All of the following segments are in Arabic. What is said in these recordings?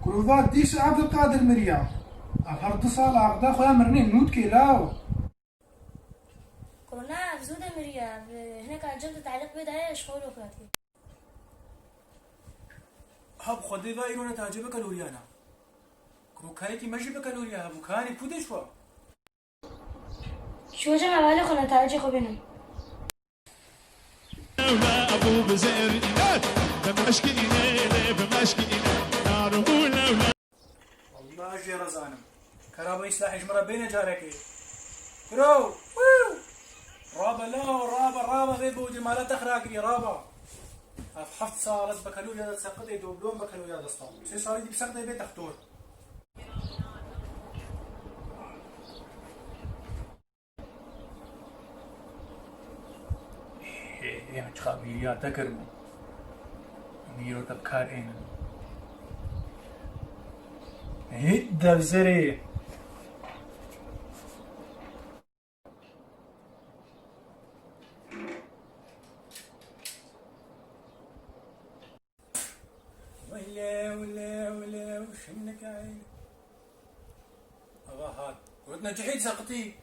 وروفات ديش عبد القادر مريم أفرد صالة عقدا خويا مرنين نوت كيلاو كورونا في زودة مريم هناك جبت تعليق بداية شغل وفاتي هب خدي بايرونة تعجبك لوريانا كروكانيكي مجيبك لوريا هبو كاني كودشوا شو جمع بالي خنا تعالجي خبينهم ولا ابو بزير بمشكلين نارمونا ولا والله اجي رزانم كرابة يسلاح يجمرة بين جاركي كرو رابا لا رابا بيبودي ما لا تخراقي رابا حفت صارت بكالوريا تسقطي دوبلون بكالوريا دستان سي صاري دي بسقطي بيت اختور يعني خابيريا تكرمو ميرو تبكار اين هيد دبزري ولا وشنك عين هات قلت نجحيت سقطي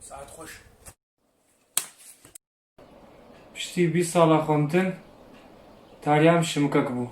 ساعات خوش پشتی 20 ساڵە خۆمتن تاریام شمکەک بوو